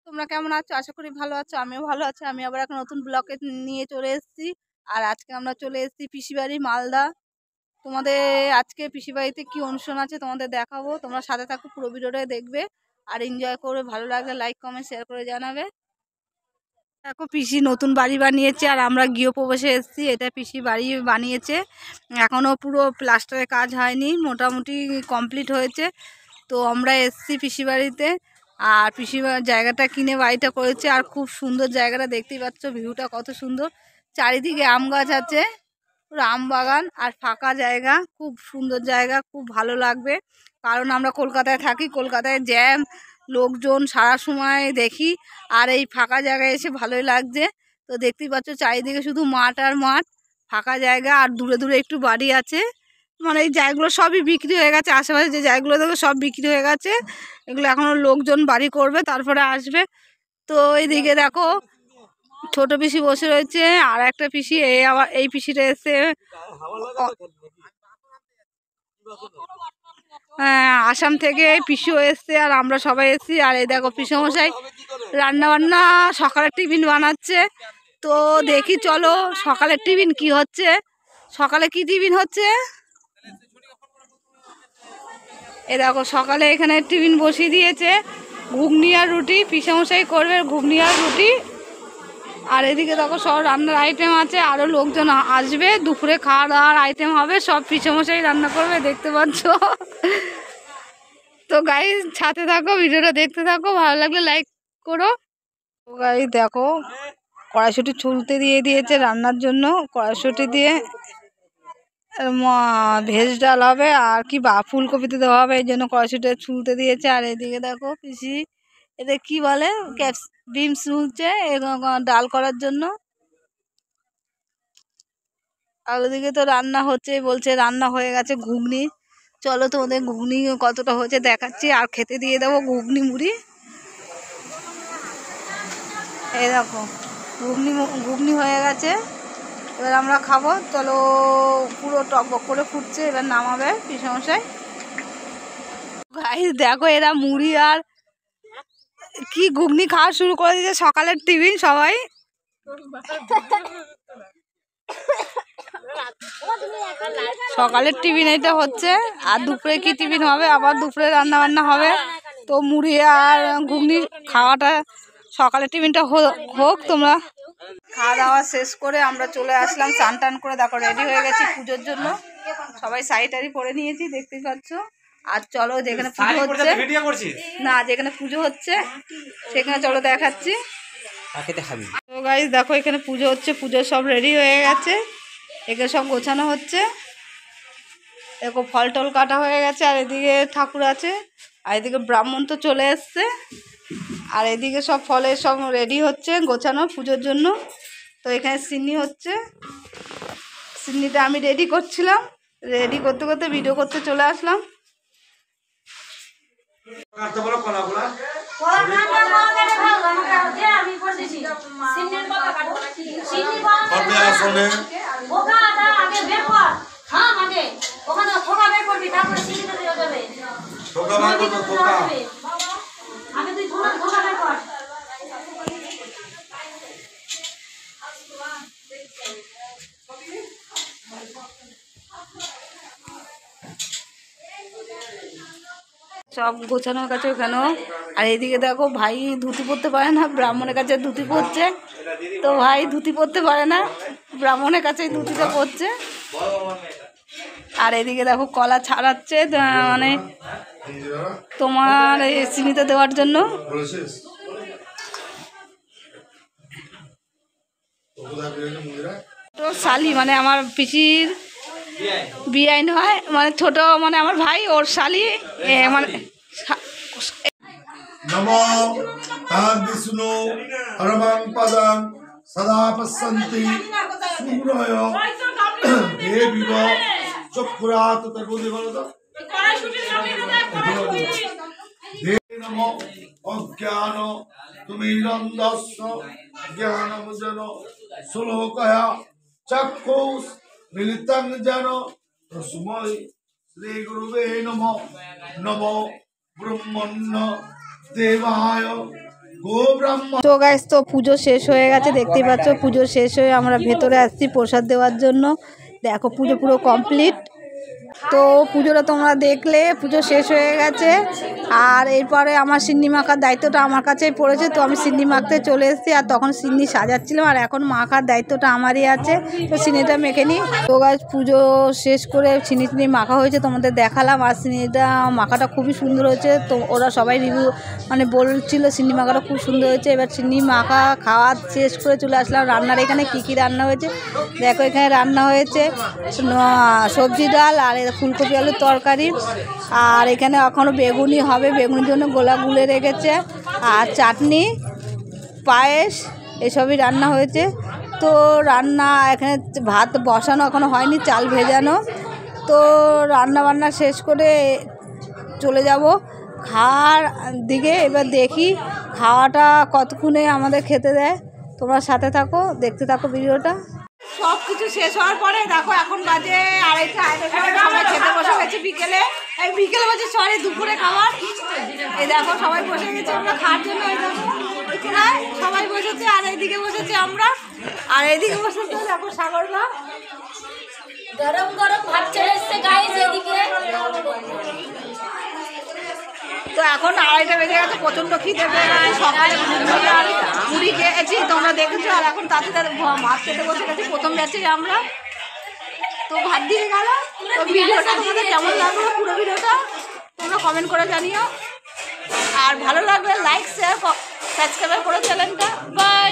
তোমরা কেমন আছো? আশা করি ভালো আছো। আমিও ভালো আছি। আমি আবার একটা নতুন ব্লগে নিয়ে চলে এসেছি। আর আজকে আমরা চলে এসেছি পিসিবাড়ি মালদা। তোমাদের আজকে পিসিবাড়িতে কি অনুষ্ঠান আছে তোমাদের দেখাবো। তোমরা সাথে থাকো, পুরো ভিডিওটাই দেখবে আর এনজয় করবে। ভালো লাগলে লাইক কমেন্ট শেয়ার করে জানাবে। দেখো পিসি নতুন বাড়ি বানিয়েছে আর আমরা গৃহপ্রবেশে এসেছি। এটা পিসি বাড়ি বানিয়েছে, এখনো পুরো প্লাস্টারের কাজ হয়নি, মোটামুটি কমপ্লিট হয়েছে। তো আমরা এসেছি পিসি বাড়িতে। আর পিসি জায়গাটা কিনে বাড়িটা করেছে আর খুব সুন্দর জায়গাটা, দেখতেই পাচ্ছ ভিউটা কত সুন্দর। চারিদিকে আম গাছ আছে, পুরো আম বাগান আর ফাঁকা জায়গা, খুব সুন্দর জায়গা, খুব ভালো লাগবে। কারণ আমরা কলকাতায় থাকি, কলকাতায় জ্যাম, লোকজন সারা সময় দেখি। আর এই ফাঁকা জায়গায় এসে ভালোই লাগছে। তো দেখতেই পাচ্ছ চারিদিকে শুধু মাঠ আর মাঠ, ফাঁকা জায়গা আর দূরে দূরে একটু বাড়ি আছে। মানে এই জায়গাগুলো সবই বিক্রি হয়ে গেছে, আশেপাশে যে জায়গাগুলো দেখো সব বিক্রি হয়ে গেছে। এগুলো এখনো লোকজন বাড়ি করবে, তারপরে আসবে। তো এইদিকে দেখো ছোট পিসি বসে রয়েছে আর একটা পিসি, আবার এই পিসিটা এসে আসাম থেকে পিসিও এসছে আর আমরা সবাই এসছি। আর এই দেখো পিসমশাই রান্না বান্না সকালের টিফিন বানাচ্ছে। তো দেখি চলো সকালের টিফিন কি হচ্ছে। সকালে কি টিফিন হচ্ছে এ দেখো, সকালে এখানে টিফিন বসিয়ে দিয়েছে, ঘুগনি আর রুটি। পিসমশাই করবে ঘুগনি আর রুটি। আর এদিকে দেখো সব রান্নার আইটেম আছে, আরও লোকজন আসবে, দুপুরে খাওয়া দাওয়ার আইটেম হবে, সব পিসমশাই রান্না করবে, দেখতে পাচ্ছ। তো গাইস সাথে থাকো, ভিডিওটা দেখতে থাকো, ভালো লাগলে লাইক করো। তো গাইস দেখো কড়াইশুঁটি ছুলতে দিয়ে দিয়েছে রান্নার জন্য। কড়াইশুঁটি দিয়ে ভেজ ডাল হবে আর কি ফুলকপিতে দেওয়া হবে, এই জন্য কড়াইশুঁটি ছুলতে দিয়েছে। আর এদিকে দেখো পিসি এতে কি বলে বিম ছুলছে ডাল করার জন্য। আর ওদিকে তো রান্না হচ্ছে, বলছে রান্না হয়ে গেছে ঘুগনি। চলো তোমাদের ঘুগনি কতটা হয়েছে দেখাচ্ছি। আর খেতে দিয়ে দেবো ঘুগনি মুড়ি। এই দেখো ঘুগনি হয়ে গেছে, এবার আমরা খাবো। চলো পুরো টকবক করে ফুটছে, এবার নামাবে পিসমশাই। গাইস দেখো এরা মুড়ি আর কি ঘুগনি খাওয়া শুরু করে দিয়েছে, সকালের টিফিন সবাই। সকালের টিফিন এটা হচ্ছে, আর দুপুরে কি টিফিন হবে, আবার দুপুরে রান্না বান্না হবে। তো মুড়ি আর ঘুগনি খাওয়াটা, সকালের টিফিনটা হোক। তোমরা খাওয়া দাওয়া শেষ করে আমরা চলে আসলাম, স্নান টান করে দেখো রেডি হয়ে গেছি পুজোর জন্য। সবাই শাড়ি টাড়ি পরে নিয়েছি, দেখতেই পাচ্ছ। আর চলো যেখানে পুজো হচ্ছে, না যেখানে পুজো হচ্ছে সেখানে চলো দেখাচ্ছি। তো গাইস দেখো এখানে পুজো হচ্ছে, পুজোর সব রেডি হয়ে গেছে, এখানে সব গোছানো হচ্ছে। দেখো ফল টল কাটা হয়ে গেছে, আর এদিকে ঠাকুর আছে, আর এদিকে ব্রাহ্মণ তো চলে এসছে। আর এদিকে সব ফলে সব রেডি হচ্ছে গোছানো পুজোর জন্য। তো এখানে সিন্নি হচ্ছে, সিন্নিটা আমি রেডি করছিলাম, রেডি করতে করতে ভিডিও করতে চলে আসলাম। সব গোছানো গেছে ওখানেও। আর এইদিকে দেখো ভাই ধুতি পরতে পারে না, ব্রাহ্মণের কাছে ধুতি পরছে। তো ভাই ধুতি পরতে পারে না, ব্রাহ্মণের কাছে ধুতিটা পরছে। আর এদিকে দেখো কলা ছাড়াচ্ছে, মানে তোমার এই চিনিতে দেওয়ার জন্য। তো শালি মানে আমার পিসির বিয়াই নয়, মানে ছোট মানে আমার ভাই, ওর শালি মানে। নমো তাদ বিষ্ণু পরমং পদং সদা পশ্যন্তি সূরয় দেবিব চক্ষুরাত তর্বুদি বলদ নমো অজ্ঞান তুমিরন্দস্য জ্ঞানমুজন শ্লোকয়া চক্ষুষ মিলিতং জন তস্मै শ্রী গুরুবে নমো। নমো ব্রহ্মণ্য দেবায় गो ब्रह्म তো গাইস, তো পুজো শেষ হয়ে গেছে, দেখতেই পাচ্ছ পুজো শেষ হয়ে আমরা ভেতরে আসছি প্রসাদ দেওয়ার জন্য। দেখো পুজো পুরো কমপ্লিট। তো পুজোটা তোমরা দেখলে, পুজো শেষ হয়ে গেছে। আর এরপরে আমার সিন্নি মাখার দায়িত্বটা আমার কাছেই পড়েছে। তো আমি সিন্নি মাখতে চলে এসেছি, আর তখন সিন্নি সাজাচ্ছিলাম, আর এখন মাখার দায়িত্বটা আমারই আছে। তো সিন্নিটা মেখে নিই। তো গাইস, পুজো শেষ করে চিনি চিনি মাখা হয়েছে, তোমাদের দেখালাম। আর সিন্নিটা মাখাটা খুবই সুন্দর হয়েছে। তো ওরা সবাই রিভিউ মানে বলছিল সিন্নি মাখাটা খুব সুন্দর হয়েছে। এবার সিন্নি মাখা খাওয়া শেষ করে চলে আসলাম রান্নার এখানে। কী কী রান্না হয়েছে দেখো। এখানে রান্না হয়েছে সবজি ডাল আর ফুলকপি আলুর তরকারি। আর এখানে এখনও বেগুনি হবে, বেগুনির জন্য গোলা গুলে রেখেছে। আর চাটনি, পায়েস, এসবই রান্না হয়েছে। তো রান্না এখানে ভাত বসানো এখনও হয়নি, চাল ভেজানো। তো রান্না বান্না শেষ করে চলে যাব খাওয়ার দিকে। এবার দেখি খাওয়াটা কতক্ষণে আমাদের খেতে দেয়। তোমরা সাথে থাকো, দেখতে থাকো ভিডিওটা। সব কিছু শেষ হওয়ার পরে দেখো এখন বাজে 2:30। সবাই খেতে বসে গেছে বিকেলে। এই বিকেলে বলছে সরি দুপুরে খাবার। এই দেখো সবাই বসে গেছে আমরা খাওয়ার জন্য। এই দেখো সবাই বসেছে, আর এইদিকে বসেছে আমরা, আর এইদিকে বসেছে দেখো সাগরদা। গরম গরম ভাত চলে এসছে গাইস এদিকে। তো এখন 2:30 বেজে গেছে, প্রচণ্ড খিদে পেয়ে গেছে। সকালে ঘুগনি আর মুড়ি খেয়েছি, তোমরা দেখেছো। আর এখন তাতে ভাত খেতে বসে গেছি প্রথম ব্যাচে আমরা। তো ভাত দিয়ে গেল। তো ভিডিওটা তোমাদের কেমন লাগলো, পুরো ভিডিওটা তোমরা কমেন্ট করে জানিও। আর ভালো লাগলে লাইক, শেয়ার, সাবস্ক্রাইব করে চ্যানেলটা। বাই।